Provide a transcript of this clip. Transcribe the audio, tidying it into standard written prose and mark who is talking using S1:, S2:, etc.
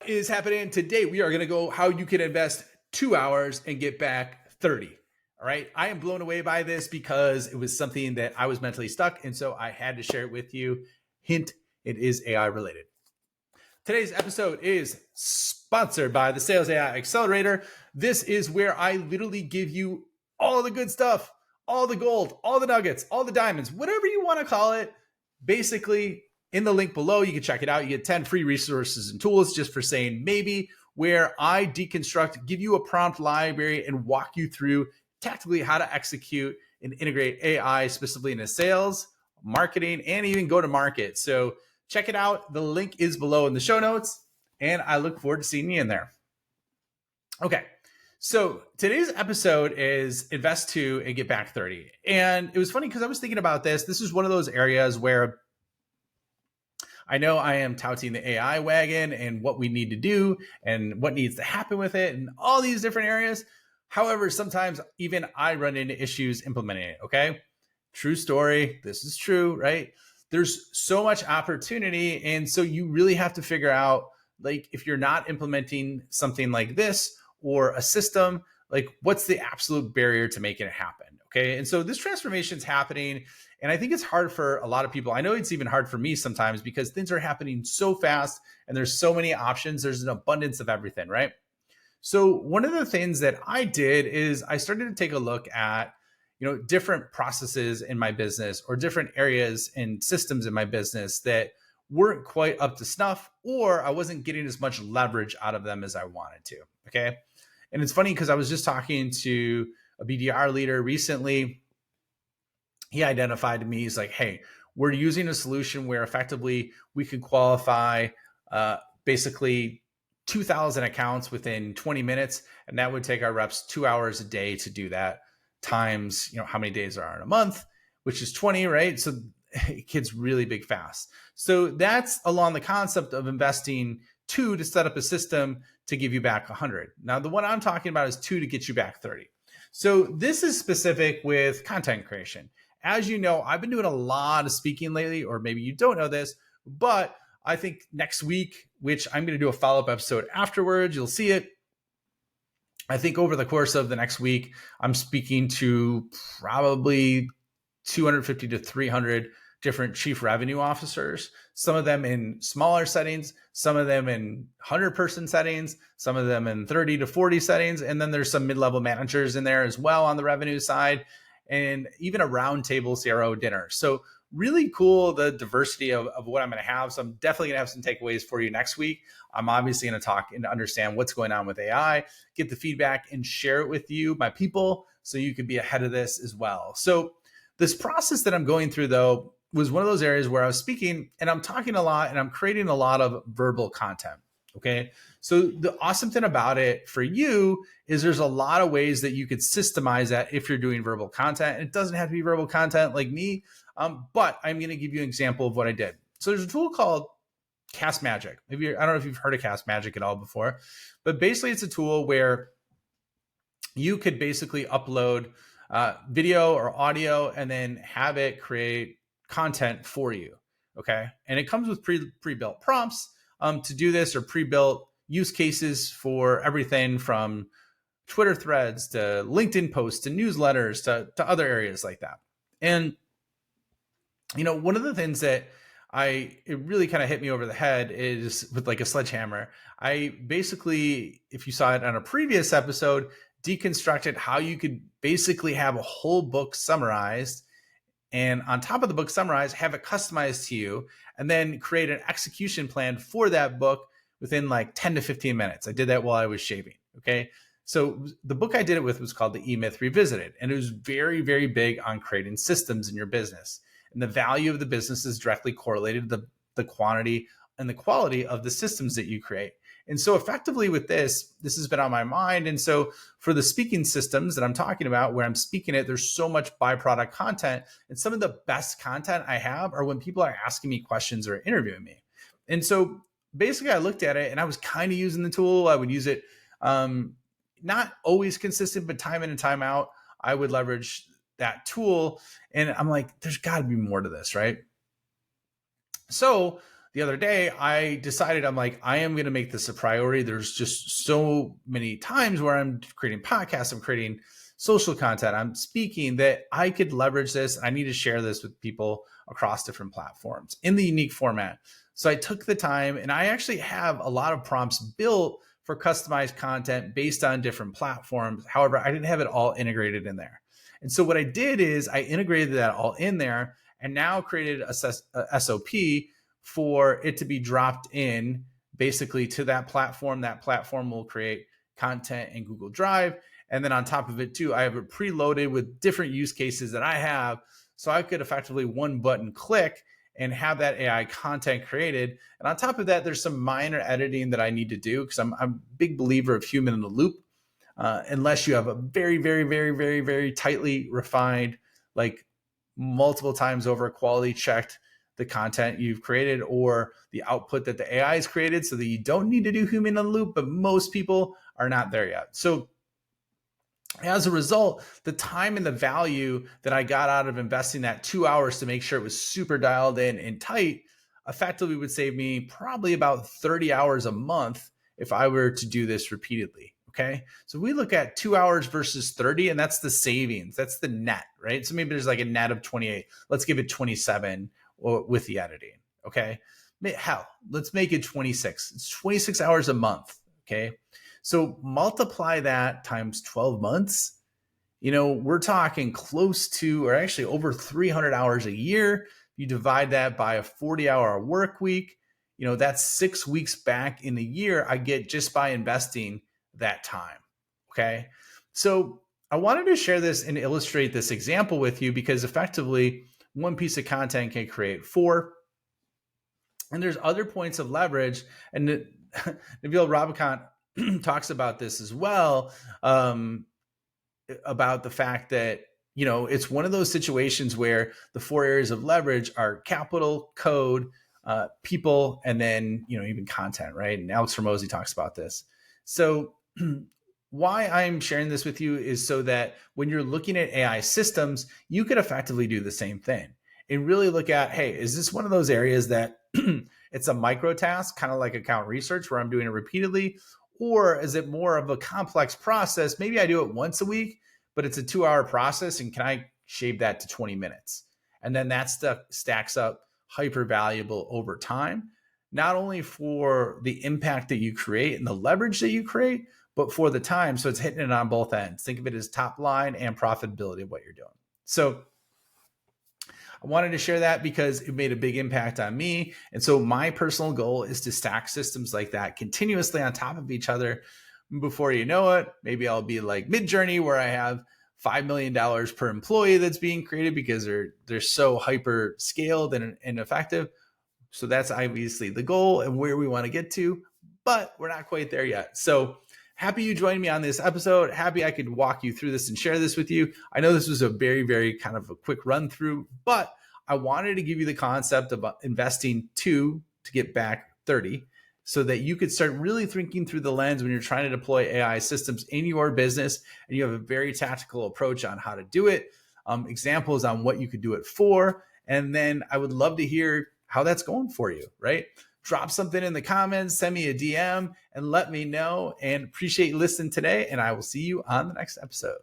S1: Is happening today? We are going to go how you can invest 2 hours and get back 30. All right. I am blown away by this because it was something that I was mentally stuck. And so I had to share it with you. Hint, it is AI related. Today's episode is sponsored by the Sales AI Accelerator. This is where I literally give you all the good stuff, all the gold, all the nuggets, all the diamonds, whatever you want to call it. Basically, in the link below, you can check it out. You get 10 free resources and tools just for saying maybe, where I deconstruct, give you a prompt library, and walk you through tactically how to execute and integrate AI specifically into sales, marketing, and even go to market. So check it out. The link is below in the show notes, and I look forward to seeing you in there. Okay. So today's episode is invest 2 and get back 30. And it was funny because I was thinking about this. This is one of those areas where I know I am touting the AI wagon and what we need to do and what needs to happen with it and all these different areas. However, sometimes even I run into issues implementing it. Okay. True story. This is true, right? There's so much opportunity. And so you really have to figure out, like, if you're not implementing something like this or a system, like, what's the absolute barrier to making it happen? Okay. And so this transformation is happening. And I think it's hard for a lot of people. I know it's even hard for me sometimes because things are happening so fast and there's so many options. There's an abundance of everything, right? So one of the things that I did is I started to take a look at, different processes in my business or different areas and systems in my business that weren't quite up to snuff, or I wasn't getting as much leverage out of them as I wanted to. Okay. And it's funny because I was just talking to a BDR leader recently. He identified to me, he's like, hey, we're using a solution where effectively we could qualify basically 2,000 accounts within 20 minutes. And that would take our reps 2 hours a day to do that, times, how many days there are in a month, which is 20, right? So it gets really big fast. So that's along the concept of investing 2 to set up a system to give you back 100. Now, the one I'm talking about is 2 to get you back 30. So this is specific with content creation. As you know, I've been doing a lot of speaking lately, or maybe you don't know this, but I think next week, which I'm going to do a follow-up episode afterwards, you'll see it. I think over the course of the next week, I'm speaking to probably 250 to 300 different chief revenue officers, some of them in smaller settings, some of them in 100-person settings, some of them in 30 to 40 settings. And then there's some mid-level managers in there as well on the revenue side, and even a roundtable CRO dinner. So really cool, the diversity of what I'm going to have. So I'm definitely going to have some takeaways for you next week. I'm obviously going to talk and understand what's going on with AI, get the feedback and share it with you, my people, so you can be ahead of this as well. So this process that I'm going through, though, was one of those areas where I was speaking and I'm talking a lot and I'm creating a lot of verbal content. Okay. So the awesome thing about it for you is there's a lot of ways that you could systemize that if you're doing verbal content. And it doesn't have to be verbal content like me, but I'm going to give you an example of what I did. So there's a tool called taskmagic. I don't know if you've heard of taskmagic at all before, but basically it's a tool where you could basically upload video or audio and then have it create content for you. Okay. And it comes with pre-built prompts to do this, or pre-built use cases for everything from Twitter threads to LinkedIn posts to newsletters to other areas like that. And, one of the things that it really kind of hit me over the head is with like a sledgehammer. I basically, if you saw it on a previous episode, deconstructed how you could basically have a whole book summarized, and on top of the book summarized, have it customized to you, and then create an execution plan for that book within like 10 to 15 minutes. I did that while I was shaving. Okay. So the book I did it with was called The E-Myth Revisited. And it was very, very big on creating systems in your business. And the value of the business is directly correlated to the quantity and the quality of the systems that you create. And so effectively with this has been on my mind. And so for the speaking systems that I'm talking about, where I'm speaking it, there's so much byproduct content. And some of the best content I have are when people are asking me questions or interviewing me. And so basically I looked at it and I was kind of using the tool. I would use it, not always consistent, but time in and time out, I would leverage that tool. And I'm like, there's got to be more to this, right? So the other day, I decided I'm like, I am going to make this a priority. There's just so many times where I'm creating podcasts, I'm creating social content, I'm speaking, that I could leverage this. I need to share this with people across different platforms in the unique format. So I took the time, and I actually have a lot of prompts built for customized content based on different platforms. However, I didn't have it all integrated in there. And so what I did is I integrated that all in there and now created a SOP for it to be dropped in basically to that platform. That platform will create content in Google Drive. And then on top of it too, I have it preloaded with different use cases that I have. So I could effectively one button click and have that AI content created. And on top of that, there's some minor editing that I need to do because I'm a big believer of human in the loop. Unless you have a very, very, very, very, very tightly refined, like multiple times over quality checked the content you've created or the output that the AI has created, so that you don't need to do human in the loop, but most people are not there yet. So as a result, the time and the value that I got out of investing that 2 hours to make sure it was super dialed in and tight effectively would save me probably about 30 hours a month if I were to do this repeatedly. Okay. So we look at 2 hours versus 30, and that's the savings. That's the net, right? So maybe there's like a net of 28. Let's give it 27 with the editing. Okay. Hell, let's make it 26. It's 26 hours a month. Okay. So multiply that times 12 months. We're talking close to, or actually over 300 hours a year. You divide that by a 40-hour work week, that's 6 weeks back in the year I get just by investing that time. Okay. So I wanted to share this and illustrate this example with you because effectively one piece of content can create 4. And there's other points of leverage. And Nabil Ravikant talks about this as well, about the fact that, it's one of those situations where the 4 areas of leverage are capital, code, people, and then, even content, right? And Alex Hormozi talks about this. So why I'm sharing this with you is so that when you're looking at AI systems, you could effectively do the same thing and really look at, hey, is this one of those areas that it's a micro task, kind of like account research where I'm doing it repeatedly? Or is it more of a complex process? Maybe I do it once a week, but it's a 2-hour process. And can I shave that to 20 minutes? And then that stuff stacks up hyper valuable over time, not only for the impact that you create and the leverage that you create, but for the time. So it's hitting it on both ends. Think of it as top line and profitability of what you're doing. So I wanted to share that because it made a big impact on me. And so my personal goal is to stack systems like that continuously on top of each other. Before you know it, maybe I'll be like Midjourney, where I have $5 million per employee that's being created because they're so hyper scaled and effective. So that's obviously the goal and where we want to get to, but we're not quite there yet. So happy you joined me on this episode. Happy I could walk you through this and share this with you. I know this was a very, very kind of a quick run through, but I wanted to give you the concept of investing 2 to get back 30 so that you could start really thinking through the lens when you're trying to deploy AI systems in your business and you have a very tactical approach on how to do it, examples on what you could do it for. And then I would love to hear how that's going for you, right? Drop something in the comments, send me a DM and let me know, and appreciate you listening today. And I will see you on the next episode.